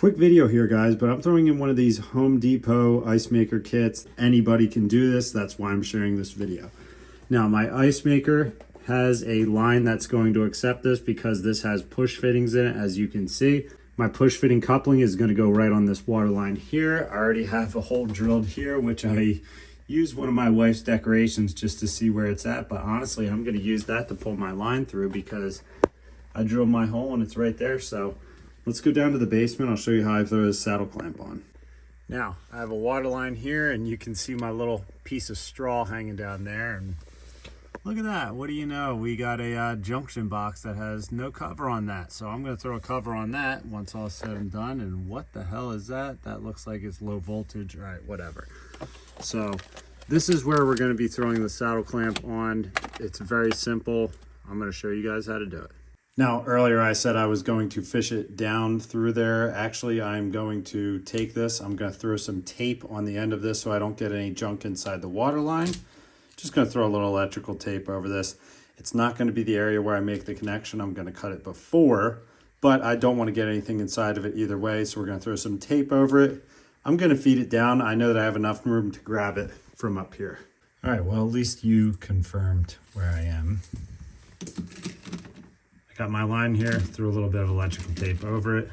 Quick video here, guys, but I'm throwing in one of these Home Depot ice maker kits. Anybody can do this. That's why I'm sharing this video. Now, my ice maker has a line that's going to accept this because this has push fittings in it, as you can see. My push fitting coupling is going to go right on this water line here. I already have a hole drilled here, which I use one of my wife's decorations just to see where it's at. But honestly, I'm going to use that to pull my line through because I drilled my hole and it's right there. So let's go down to the basement. I'll show you how I throw this saddle clamp on. Now, I have a water line here and you can see my little piece of straw hanging down there. And look at that. What do you know? We got a junction box that has no cover on that. So I'm going to throw a cover on that once all said and done. And what the hell is that? That looks like it's low voltage. All right, whatever. So this is where we're going to be throwing the saddle clamp on. It's very simple. I'm going to show you guys how to do it. Now, earlier I said I was going to fish it down through there. Actually, I'm going to take this. I'm going to throw some tape on the end of this so I don't get any junk inside the water line. Just going to throw a little electrical tape over this. It's not going to be the area where I make the connection. I'm going to cut it before, but I don't want to get anything inside of it either way. So we're going to throw some tape over it. I'm going to feed it down. I know that I have enough room to grab it from up here. All right, well, at least you confirmed where I am. I got my line here, threw a little bit of electrical tape over it.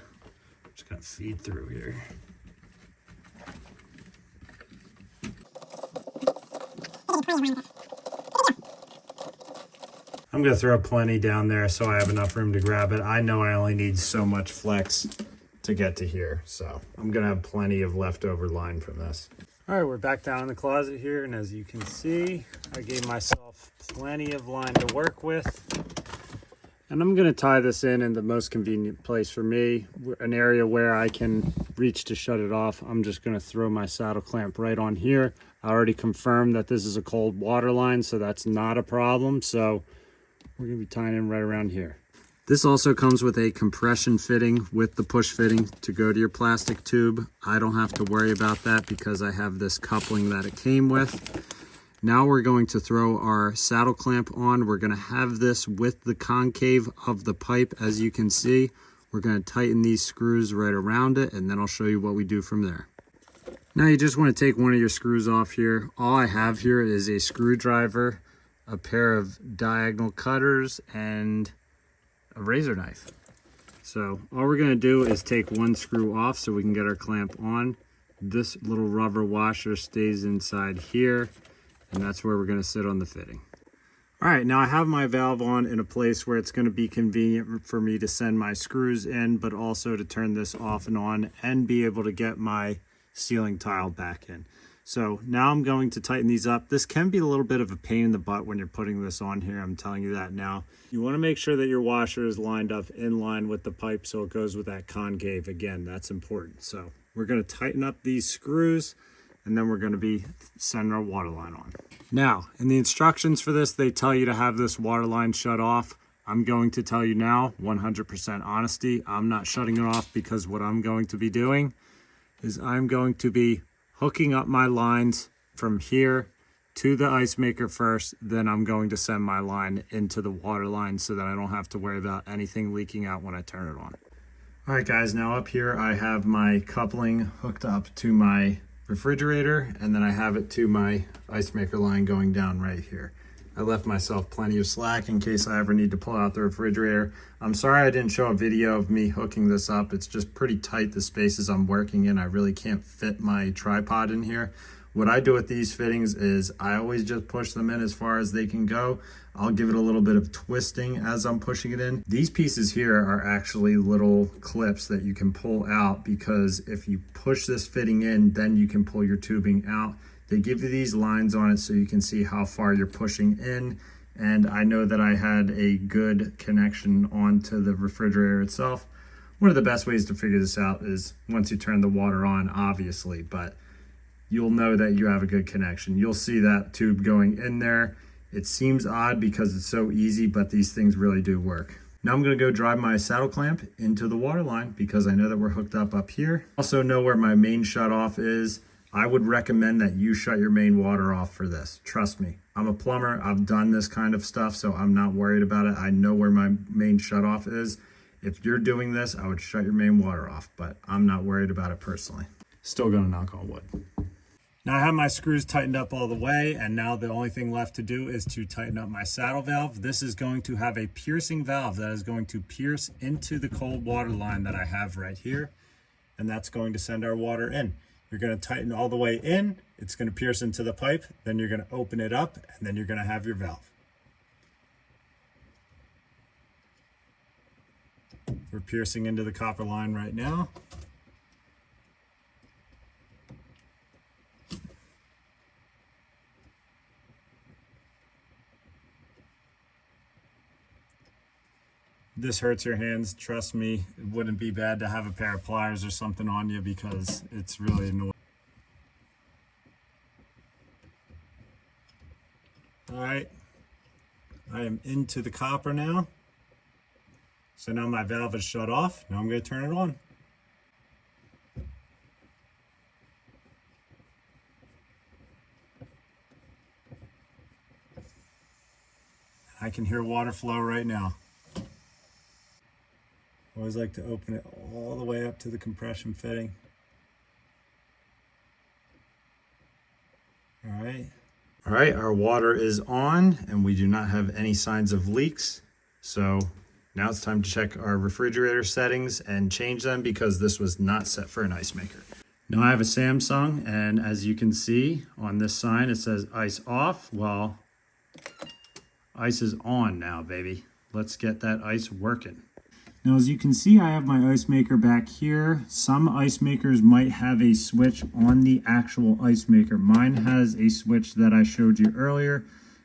Just gonna feed through here. I'm gonna throw plenty down there so I have enough room to grab it. I know I only need so much flex to get to here, so I'm gonna have plenty of leftover line from this. All right, we're back down in the closet here, and as you can see, I gave myself plenty of line to work with. And I'm gonna tie this in the most convenient place for me, an area where I can reach to shut it off. I'm just gonna throw my saddle clamp right on here. I already confirmed that this is a cold water line, so that's not a problem. So we're gonna be tying in right around here. This also comes with a compression fitting with the push fitting to go to your plastic tube. I don't have to worry about that because I have this coupling that it came with. Now we're going to throw our saddle clamp on. We're going to have this with the concave of the pipe. As you can see, we're going to tighten these screws right around it, and then I'll show you what we do from there. Now you just want to take one of your screws off here. All I have here is a screwdriver, a pair of diagonal cutters, and a razor knife. So all we're going to do is take one screw off so we can get our clamp on. This little rubber washer stays inside here, and that's where we're going to sit on the fitting. All right, now I have my valve on in a place where it's going to be convenient for me to send my screws in, but also to turn this off and on and be able to get my ceiling tile back in. So now I'm going to tighten these up. This can be a little bit of a pain in the butt when you're putting this on here. I'm telling you that now. You want to make sure that your washer is lined up in line with the pipe so it goes with that concave. Again, that's important. So we're going to tighten up these screws, and then we're going to be sending our water line on. Now, in the instructions for this, they tell you to have this water line shut off. I'm going to tell you now, 100% honesty, I'm not shutting it off because what I'm going to be doing is I'm going to be hooking up my lines from here to the ice maker first, then I'm going to send my line into the water line so that I don't have to worry about anything leaking out when I turn it on. All right, guys, now up here I have my coupling hooked up to my refrigerator, and then I have it to my ice maker line going down right here. I left myself plenty of slack in case I ever need to pull out the refrigerator. I'm sorry I didn't show a video of me hooking this up. It's just pretty tight, the spaces I'm working in. I really can't fit my tripod in here. What I do with these fittings is I always just push them in as far as they can go. I'll give it a little bit of twisting as I'm pushing it in. These pieces here are actually little clips that you can pull out because if you push this fitting in, then you can pull your tubing out. They give you these lines on it so you can see how far you're pushing in. And I know that I had a good connection onto the refrigerator itself. One of the best ways to figure this out is once you turn the water on, obviously, but you'll know that you have a good connection. You'll see that tube going in there. It seems odd because it's so easy, but these things really do work. Now I'm gonna go drive my saddle clamp into the water line because I know that we're hooked up here. Also know where my main shut off is. I would recommend that you shut your main water off for this. Trust me, I'm a plumber. I've done this kind of stuff, so I'm not worried about it. I know where my main shut off is. If you're doing this, I would shut your main water off, but I'm not worried about it personally. Still gonna knock on wood. Now I have my screws tightened up all the way, and now the only thing left to do is to tighten up my saddle valve. This is going to have a piercing valve that is going to pierce into the cold water line that I have right here, and that's going to send our water in. You're going to tighten all the way in, it's going to pierce into the pipe, then you're going to open it up, and then you're going to have your valve. We're piercing into the copper line right now. This hurts your hands, trust me. It wouldn't be bad to have a pair of pliers or something on you because it's really annoying. All right, I am into the copper now. So now my valve is shut off. Now I'm going to turn it on. I can hear water flow right now. I always like to open it all the way up to the compression fitting. All right, our water is on and we do not have any signs of leaks. So now it's time to check our refrigerator settings and change them because this was not set for an ice maker. Now I have a Samsung, and as you can see on this sign, it says ice off. Well, ice is on now, baby. Let's get that ice working. Now, as you can see, I have my ice maker back here. Some ice makers might have a switch on the actual ice maker. Mine has a switch that I showed you earlier.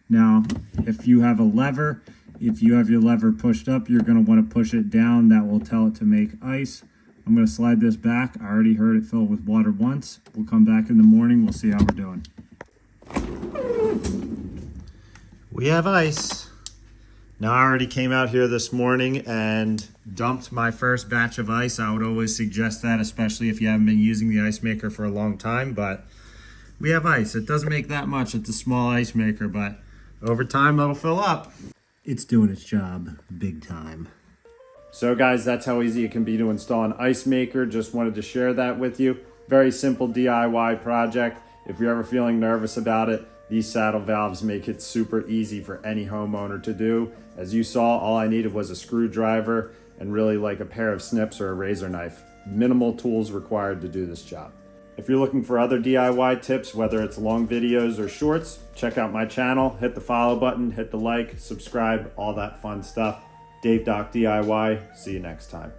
Now, if you have a lever, if you have your lever pushed up, you're going to want to push it down. That will tell it to make ice. I'm going to slide this back. I already heard it fill with water once. We'll come back in the morning. We'll see how we're doing. We have ice. Now, I already came out here this morning and dumped my first batch of ice. I would always suggest that, especially if you haven't been using the ice maker for a long time, but we have ice. It doesn't make that much. It's a small ice maker, but over time, it'll fill up. It's doing its job big time. So guys, that's how easy it can be to install an ice maker. Just wanted to share that with you. Very simple DIY project. If you're ever feeling nervous about it, these saddle valves make it super easy for any homeowner to do. As you saw, all I needed was a screwdriver and really like a pair of snips or a razor knife. Minimal tools required to do this job. If you're looking for other DIY tips, whether it's long videos or shorts, check out my channel, hit the follow button, hit the like, subscribe, all that fun stuff. Dave Doc DIY, see you next time.